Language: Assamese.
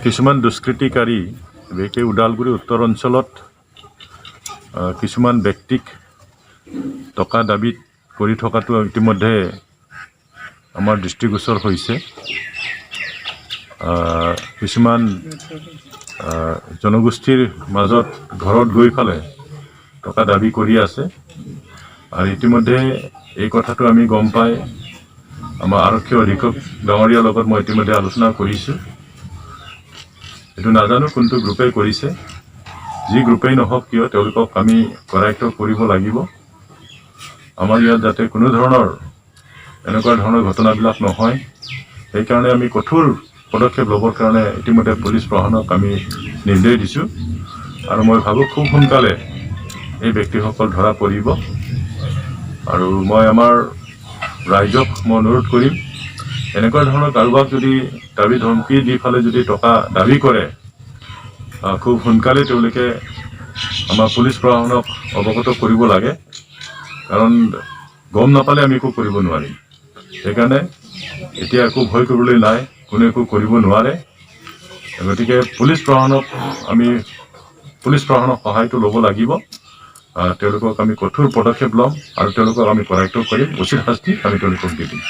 কিছুমান দুষ্কৃতিকাৰী বিশেষকৈ ওদালগুৰি উত্তৰ অঞ্চলত কিছুমান ব্যক্তিক টকা দাবী কৰি থকাটো ইতিমধ্যে আমাৰ দৃষ্টিগোচৰ হৈছে। কিছুমান জনগোষ্ঠীৰ মাজত ঘৰত গৈ পেলাই টকা দাবী কৰি আছে আৰু ইতিমধ্যে এই কথাটো আমি গম পাই আমাৰ আৰক্ষী অধীক্ষক ডাঙৰীয়াৰ লগত মই ইতিমধ্যে আলোচনা কৰিছোঁ। এইটো নাজানো কোনটো গ্ৰুপে কৰিছে, যি গ্ৰুপেই নহওক কিয় তেওঁলোকক আমি কৰায়ত্ব কৰিব লাগিব। আমাৰ ইয়াত যাতে কোনো ধৰণৰ এনেকুৱা ধৰণৰ ঘটনাবিলাক নহয়, সেইকাৰণে আমি কঠোৰ পদক্ষেপ ল'বৰ কাৰণে ইতিমধ্যে পুলিচ প্ৰশাসনক আমি নিৰ্দেশ দিছোঁ আৰু মই ভাবোঁ খুব সোনকালে এই ব্যক্তিসকল ধৰা পৰিব। আৰু মই আমাৰ ৰাইজক মই অনুৰোধ কৰিম, এনেকুৱা ধৰণৰ কাৰোবাক যদি দাবী ধমকি দি ফালে যদি টকা দাবী কৰে, খুব সোনকালে তেওঁলোকে আমাৰ পুলিচ প্ৰশাসনক অৱগত কৰিব লাগে, কাৰণ গম নাপালে আমি একো কৰিব নোৱাৰিম। সেইকাৰণে এতিয়া একো ভয় কৰিবলৈ নাই, কোনে একো কৰিব নোৱাৰে। গতিকে পুলিচ প্ৰশাসনক সহায়টো ল'ব লাগিব। তেওঁলোকক আমি কঠোৰ পদক্ষেপ ল'ম আৰু তেওঁলোকক আমি কৰায়ত্ব কৰিম, উচিত শাস্তি আমি তেওঁলোকক দি দিম।